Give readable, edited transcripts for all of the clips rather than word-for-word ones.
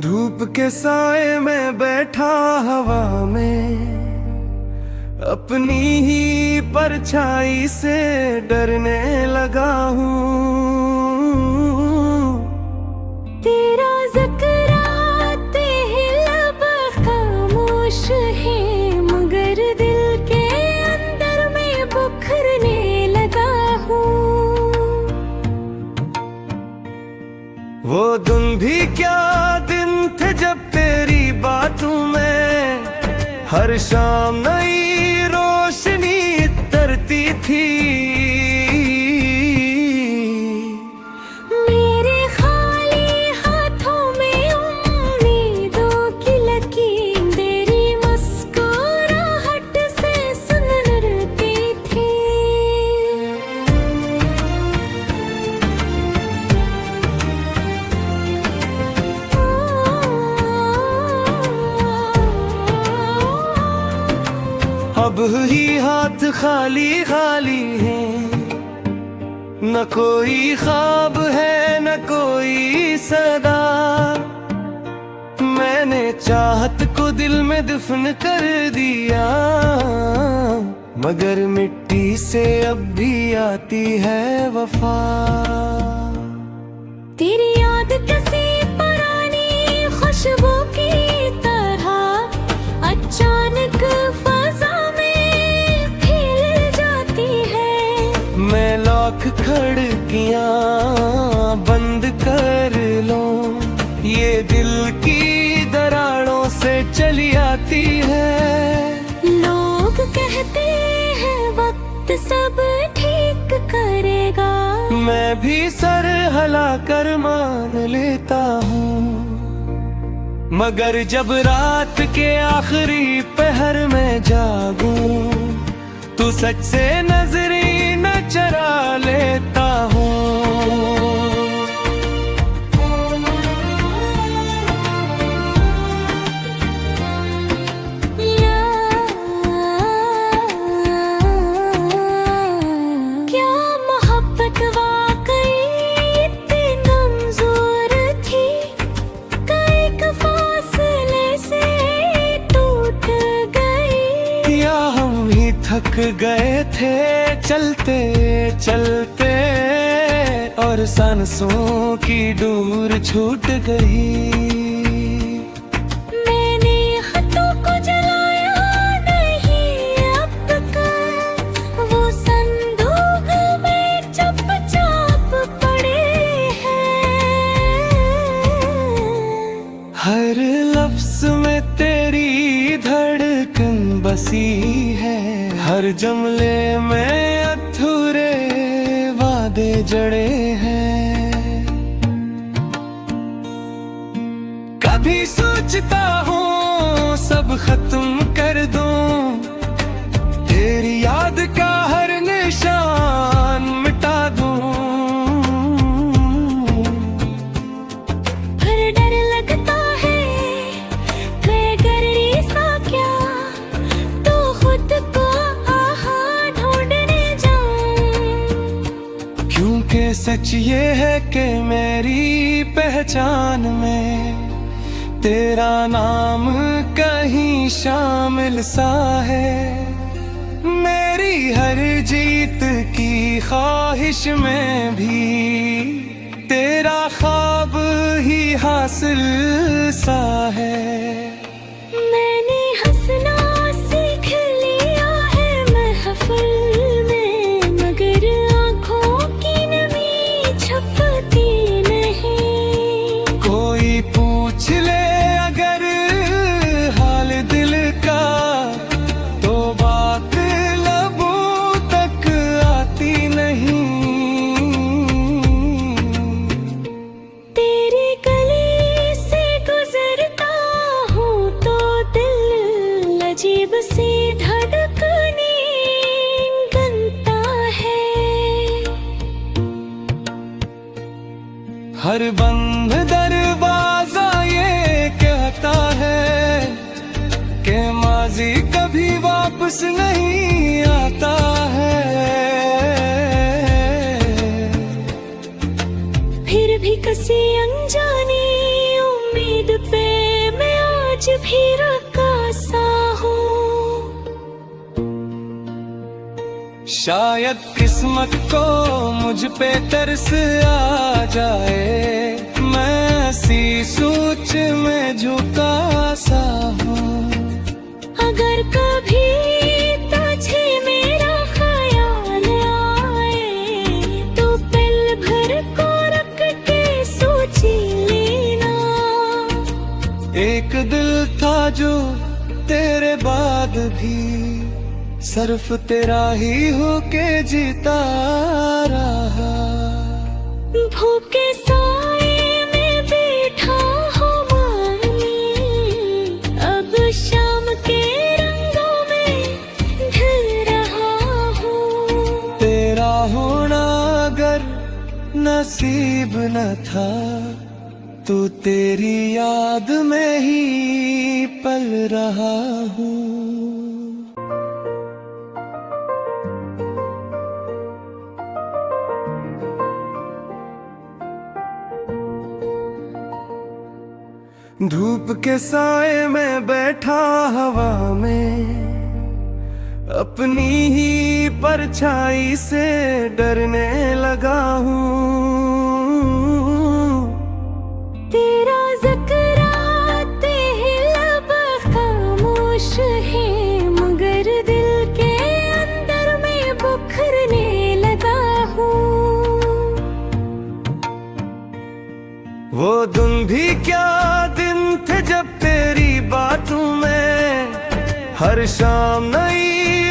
धूप के साए में बैठा हवा में, अपनी ही परछाई से डरने लगा हूँ। तेरा ज़िक्र आते ही लब खामोश है, मगर दिल के अंदर में बुखरने लगा हूँ। वो दिन भी क्या दिन थे जब तेरी बातों में हर शाम नई रोशनी तरती थी। मेरे खाली हाथों में उम्मीदों की लकीर तेरी मुस्कुराहट से सुनरती थी। अब ही हाथ खाली खाली हैं, न कोई ख्वाब है न कोई सदा। मैंने चाहत को दिल में दफन कर दिया, मगर मिट्टी से अब भी आती है वफा। तेरी याद किसी पुरानी खुशबू की तरह अचानक फजा में फैल जाती है। मैं लाख खिड़कियां बंद कर लूं, ये दिल की दरारों से चली आती है। लोग कहते हैं वक्त सब ठीक करेगा, मैं भी सर हिला कर मान लेता हूँ, मगर जब रात के आखिरी पहर में जागूं तो सच से नजरें न चरा लेता हूँ। क्या मोहब्बत वाकई इतनी कमजोर थी, कई फासले से टूट गई। या हम ही थक गए थे चलते चलते, और सांसों की डोर छूट गई। मैंने हाथों को जलाया नहीं अब तक, वो संदूक में चुपचाप पड़े हैं। हर लफ्ज में तेरी धड़कन बसी है, हर जुमले में अधूरे वादे जड़े हैं। कभी सोचता हूँ सब खत्म कर दूं, तेरी याद का हर निशान मिटा दूं। पर डर लगता है कि अगर ऐसा क्या तो खुद को आहा ढूंढने जाऊं। क्योंकि सच ये है कि मेरी पहचान में तेरा नाम कहीं शामिल सा है। मेरी हर जीत की ख्वाहिश में भी तेरा ख्वाब ही हासिल सा है। मैंने हंसना सीख लिया है महफिल में, मगर आँखों की नमी छपती नहीं। कोई पूछ ले अगर हाल दिल का, तो बात लबों तक आती नहीं। तेरे गले से गुजरता हूँ तो दिल अजीब सी धड़कने गनता है। हर बंद दरवाजा ये कहता है कि माजी कभी वापस नहीं आता है। फिर भी किसी अनजानी उम्मीद पे शायद किस्मत को मुझ पे तरस आ जाए, मैं ऐसी सोच में झुका सा हूँ। अगर कभी तुझे मेरा ख्याल आए तो पल भर को रख के सोची लेना। एक दिल था जो तेरे बाद भी सिर्फ तेरा ही होके जीता रहा। भूखे साए में बैठा हूँ मानी, अब शाम के रंगों में ढल रहा हूँ। तेरा होना अगर नसीब न था तो तेरी याद में ही पल रहा हूँ। धूप के साए में बैठा हवा में, अपनी ही परछाई से डरने लगा हूँ। तेरा ज़िक्र आते ही लब खामोश है, मगर दिल के अंदर में बुखरने लगा हूँ। वो दिन भी क्या दिन थे जब तेरी बातों में हर शाम नई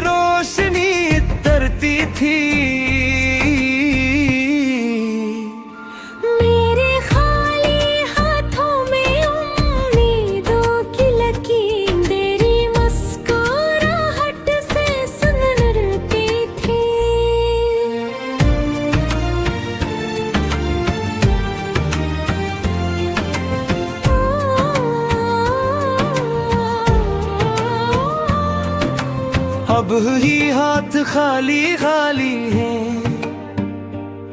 रोशनी तरती थी। मेरे खाली हाथों में उम्मीदों की लकीर तेरी मुस्कुराहट से सुनरती थी। अब ही हाथ खाली खाली हैं,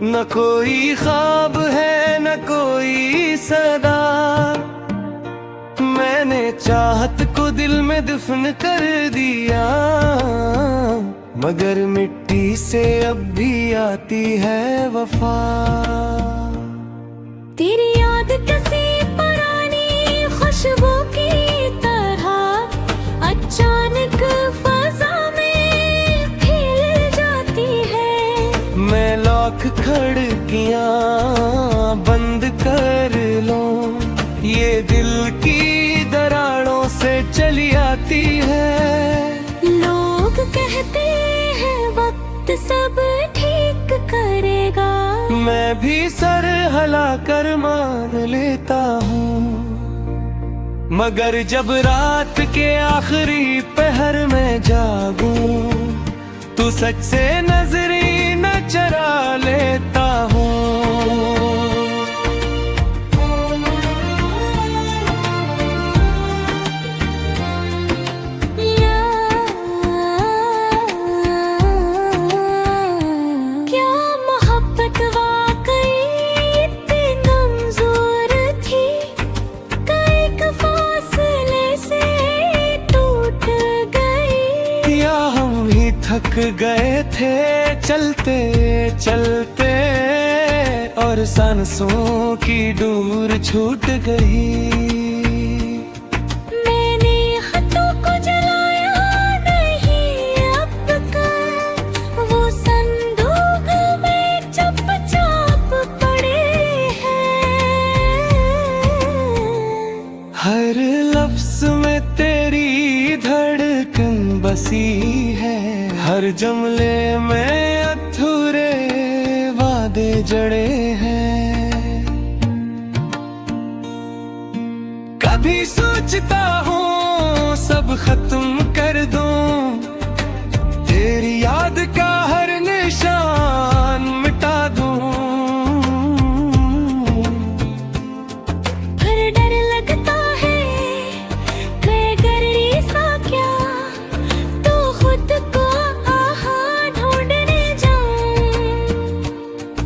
न कोई ख्वाब है न कोई सदा। मैंने चाहत को दिल में दफन कर दिया, मगर मिट्टी से अब भी आती है वफा। तेरी याद किसी पुरानी खुशबू की तरह अचानक फजा में फैल जाती है। मैं लाख खिड़कियां बंद कर लूं, ये दिल की दरारों से चली आती है। लोग कहते हैं वक्त सब ठीक करेगा, मैं भी सर हिला कर मान लेता हूँ, मगर जब रात के आखिरी पहर में जागूं तो सच से नजरी न चरा लेता हूँ। क्या मोहब्बत वाकई इतनी कमजोर थी, कई फासले से टूट गई। या हम ही थक गए थे चलते चलते और सांसों की डोर छूट गई। मैंने हाथों को जलाया नहीं अब तक, वो संदूक में चुपचाप पड़े हैं। हर लफ्ज में तेरी धड़कन बसी है, हर जुमले में अधूरे वादे जड़े हैं। कभी सोचता हूँ सब खत्म कर दूं, तेरी याद का हर निशान मिटा दूं। फिर डर लगता है कि अगर ऐसा क्या तो खुद को आहा ढूंढने जाऊं।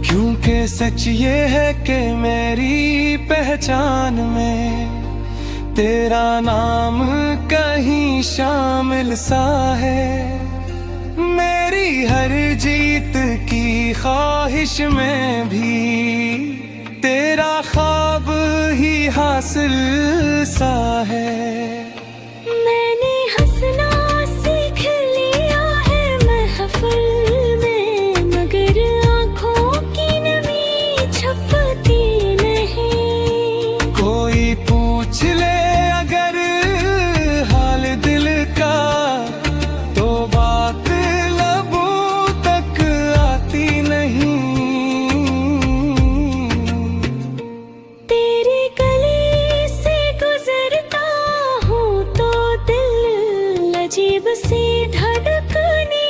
क्योंकि सच ये है कि मेरी पहचान में तेरा नाम कहीं शामिल सा है। मेरी तेरी हर जीत की ख्वाहिश में भी तेरा ख्वाब ही हासिल सा है। मैंने हंसना सीख लिया है महफिल में, मगर आँखों की नमी छपती नहीं। कोई पूछ ले अगर हाल दिल का, तो बात लबों तक आती नहीं। तेरे गले से गुजरता हूँ तो दिल अजीब सी धड़कने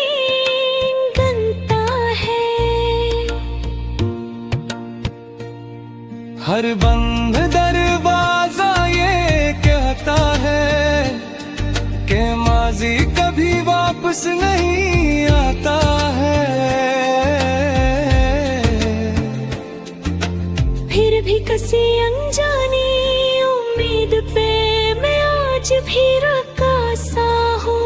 गनता है। हर बंद दरवाजा ये कहता है कि माजी कभी वापस नहीं आता है। फिर भी किसी अनजानी उम्मीद पे मैं आज भी रुका सा हूँ।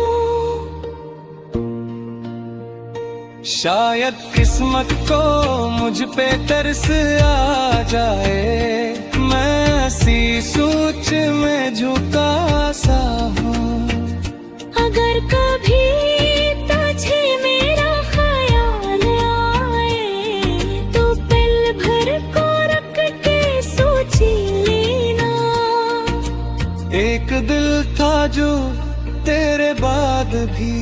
शायद किस्मत को मुझ पे तरस आ जाए, मैं ऐसी सोच में झुका सा हूँ। अगर कभी तुझे मेरा ख्याल आए, तो पल भर को रख के सोची लेना। एक दिल था जो तेरे बाद भी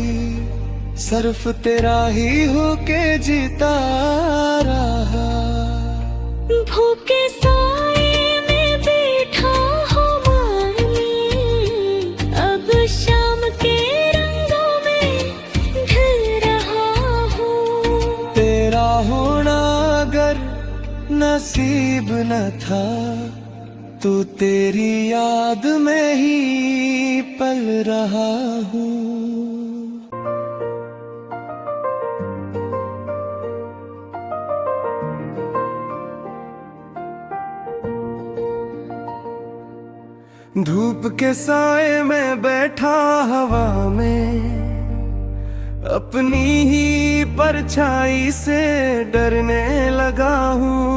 सिर्फ तेरा ही होके जीता रहा। भूखे साए में बैठा हूँ माली, अब शाम के रंगों में ढल रहा हूँ। तेरा होना अगर नसीब न था, तो तेरी याद में ही पल रहा हूँ। धूप के साए में बैठा हवा में, अपनी ही परछाई से डरने लगा हूँ।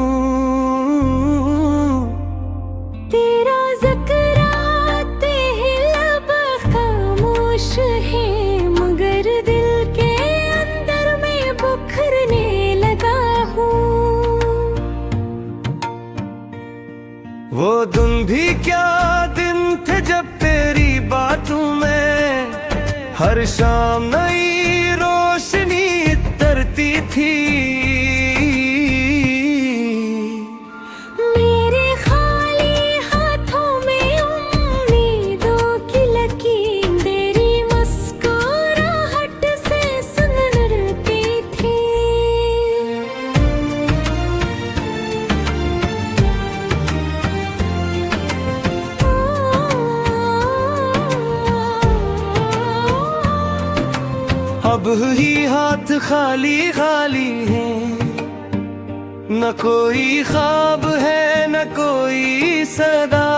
तेरा ज़िक्र आते ही लब खामोश है, मगर दिल के अंदर में बुखरने लगा हूँ। वो दिन भी क्या दिन थे जब तेरी बातों में हर शाम नई रोशनी तरती थी। मेरे खाली हाथों में उम्मीदों की लकीर तेरी मुस्कुराहट से सुनरती थी। अब ही हाथ खाली खाली हैं, न कोई ख्वाब है न कोई सदा।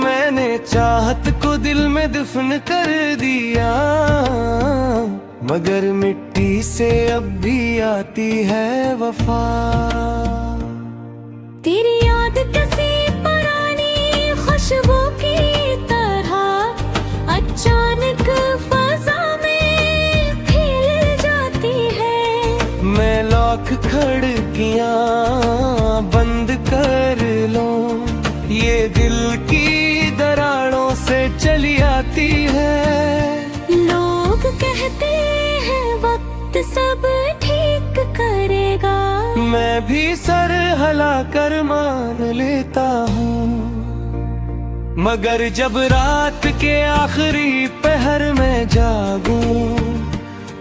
मैंने चाहत को दिल में दफन कर दिया, मगर मिट्टी से अब भी आती है वफा। तेरी याद किसी पुरानी खुशबू की तरह अचानक फजा में फैल जाती है। मैं लॉक खिड़कियां बंद कर लूं, ये दिल की दरारों से चली आती है। लोग कहते हैं वक्त सब ठीक करेगा, मैं भी सर हिला कर मान लेता हूँ, मगर जब रात के आखिरी पहर में जागूं,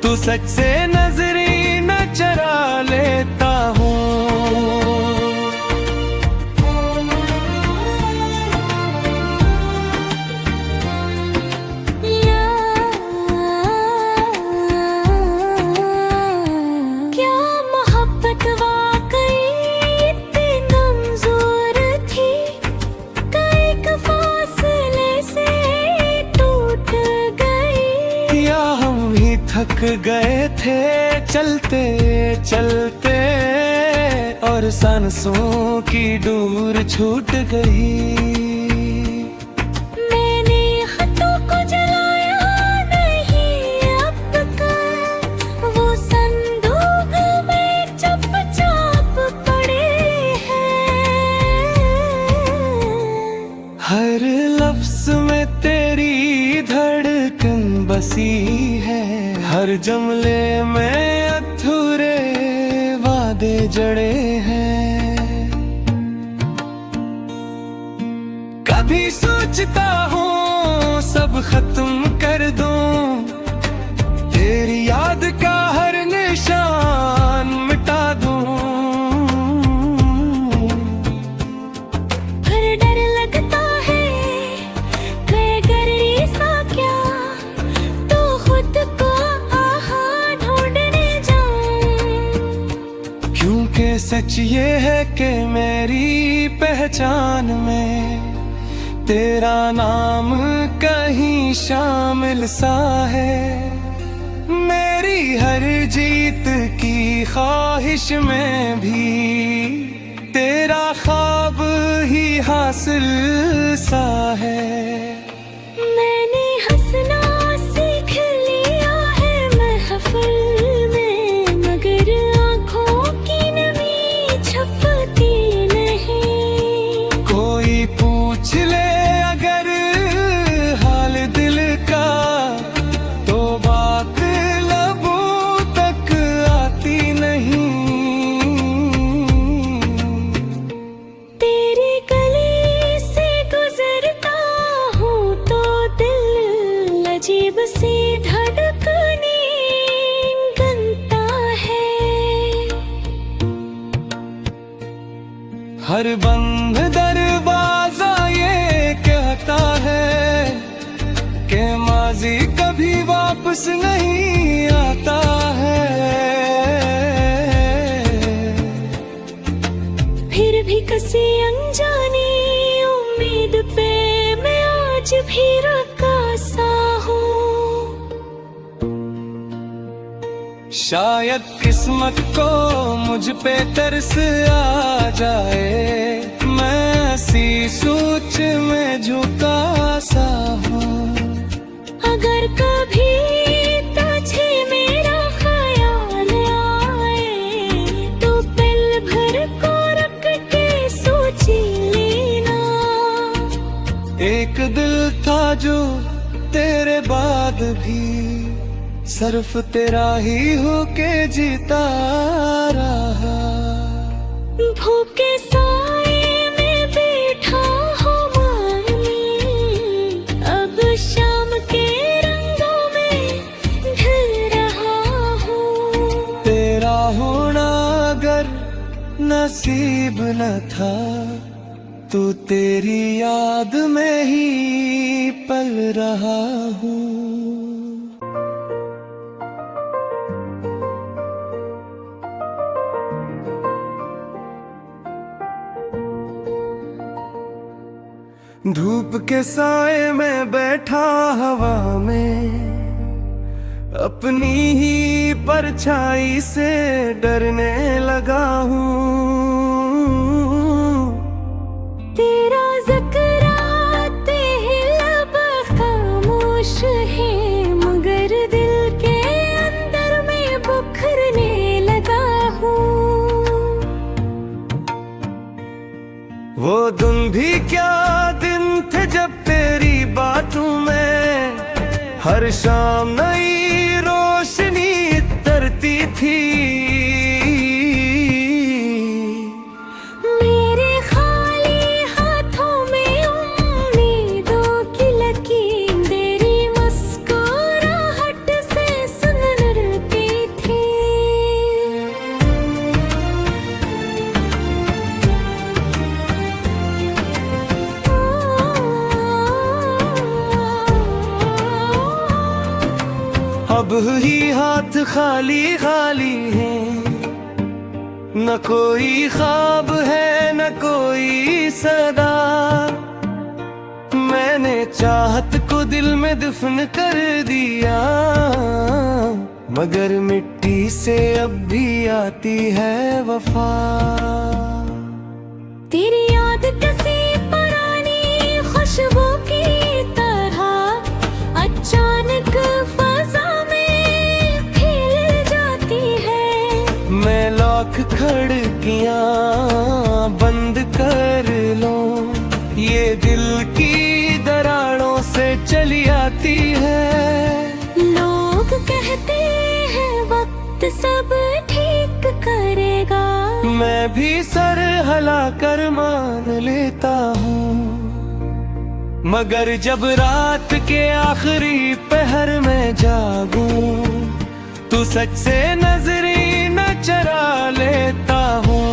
तू सच से नजरी न चरा लेता हूँ। क्या मोहब्बत वाकई इतनी कमजोर थी, कई फासले से टूट गई। या हम ही थक गए थे चलते चलते, और सांसों की डोर छूट गई। मैंने हाथों को जलाया नहीं अब तक, वो संदूक में चुपचाप पड़े हैं। हर लफ्ज में तेरी धड़कन बसी है, हर जुमले में अधूरे वादे जड़े हैं। कभी सोचता हूँ सब खत्म कर दूं, तेरी याद का हर निशान मिटा दूं। पर डर लगता है मैं अगर ऐसा क्या तो खुद को आहा ढूंढने जाऊं। क्योंकि सच ये है कि मेरी पहचान में तेरा नाम कहीं शामिल सा है। मेरी हर जीत की ख्वाहिश में भी तेरा ख्वाब ही हासिल सा है। मैंने हंसना सीख लिया है महफिल में, मगर आँखों की नमी छपती नहीं। कोई पूछ ले अगर हाल दिल का, तो बात लबों तक आती नहीं। तेरी गली से गुजरता हूँ तो दिल अजीब सी धड़कने गनता है। हर बंद दरवाजा ये कहता है कि माजी कभी वापस नहीं आता है। फिर भी किसी अनजानी उम्मीद पे मैं आज भी रुका सा हूँ। शायद किस्मत को मुझ पे तरस आ जाए, मैं ऐसी सोच में झुका सा हूँ। अगर कभी तुझे मेरा ख्याल आए तो पल भर को रख के सोच लेना। एक दिल था जो तेरे बाद भी सिर्फ तेरा ही होके जीता रहा। भूखे साए में बैठा हूँ माली, अब शाम के रंगों में ढल रहा हूँ। तेरा होना अगर नसीब न था, तो तेरी याद में ही पल रहा हूँ। धूप के साए में बैठा हवा में, अपनी ही परछाई से डरने लगा हूँ। तेरा ज़कराते लब खामोश है, मगर दिल के अंदर में बुखरने लगा हूँ। वो दिन भी क्या दिन थे जब तेरी बातों में हर शाम नई रोशनी तरती थी। मेरे खाली हाथों में उम्मीदों की लकीर तेरी मुस्कुराहट से सुनरती थी। अब ही हाथ खाली खाली हैं, न कोई ख्वाब है न कोई सदा। मैंने चाहत को दिल में दफन कर दिया। मगर मिट्टी से अब भी आती है वफा। तेरी याद किसी पुरानी खुशबू की तरह अचानक फजा में फैल जाती है। मैं लॉक खिड़कियां बंद कर लूं, ये दिल की दरारों से चली आती है। लोग कहते हैं वक्त सब ठीक करेगा, मैं भी सर हिला कर मान लेता हूँ। मगर जब रात के आखिरी पहर में जागूं, तू सच से नजरी न चरा लेता हूँ।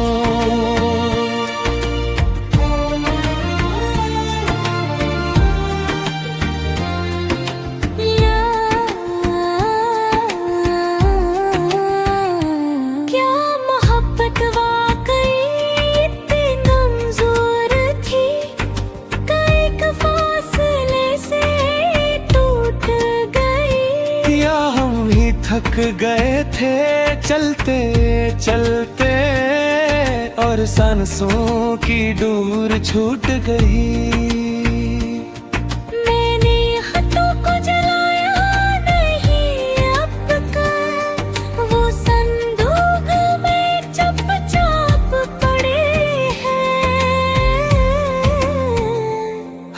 थक गए थे चलते चलते और सांसों की डोर छूट गई। मैंने हाथों को जलाया नहीं अब तक, वो संदूक में चुपचाप पड़े हैं।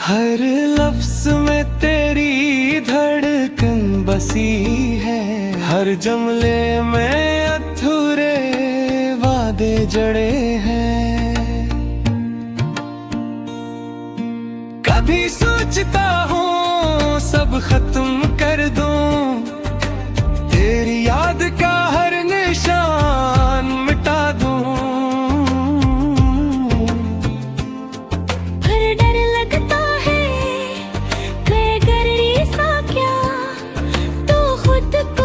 हर लफ्ज में तेरी धड़कन बसी है, हर जुमले में अधूरे वादे जड़े हैं। कभी सोचता हूँ सब खत्म कर दूं, तेरी याद का हर निशान मिटा दूं। पर डर लगता है मैं कर ऐसा क्या, तो खुद को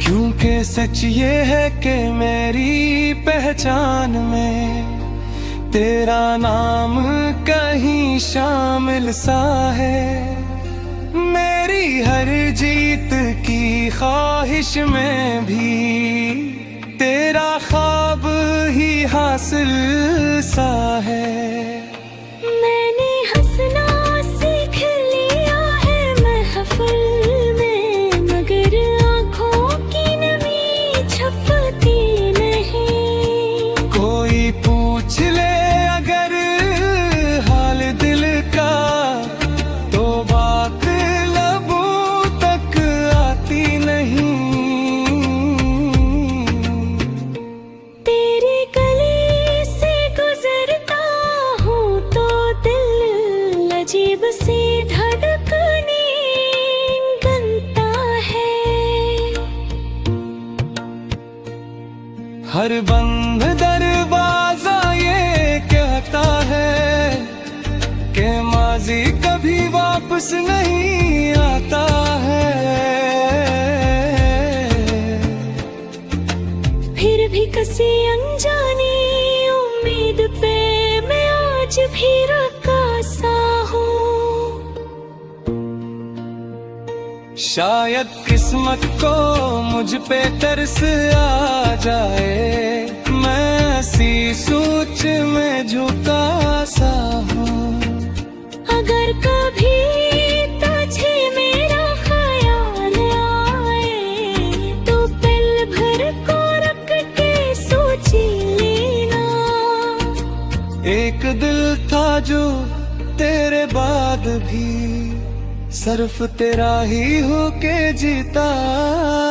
क्योंकि सच ये है कि मेरी पहचान में तेरा नाम कहीं शामिल सा है। मेरी हर जीत की ख्वाहिश में भी तेरा ख्वाब ही हासिल सा है। मैंने हंसना सीख लिया है महफिल में, मगर आँखों की नमी छपती नहीं। कोई पूछ ले अगर हाल दिल का, तो बात लबों तक आती नहीं। तेरी गली से गुजरता हूँ तो दिल अजीब सी धड़कने गनता है। हर बंद दरवाजा ये कहता है कि माजी कभी वापस नहीं आता है। फिर भी किसी अनजानी उम्मीद पे मैं आज भी रुका सा हूँ। शायद किस्मत को मुझ पे तरस आ जाए, मैं ऐसी सोच में झुका सा हूँ। अगर कभी तुझे मेरा ख्याल आए, तो पल भर को रख के सोच लेना। एक दिल था जो तेरे बाद भी सिर्फ तेरा ही होके जीता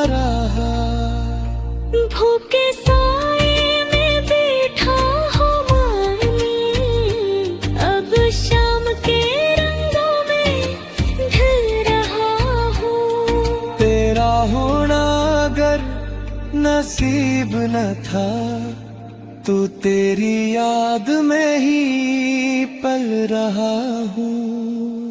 रहा। भूखे साए में बैठा हूँ मानी, अब शाम के रंगों में ढल रहा हूँ। तेरा होना अगर नसीब न था, तो तेरी याद में ही पल रहा हूँ।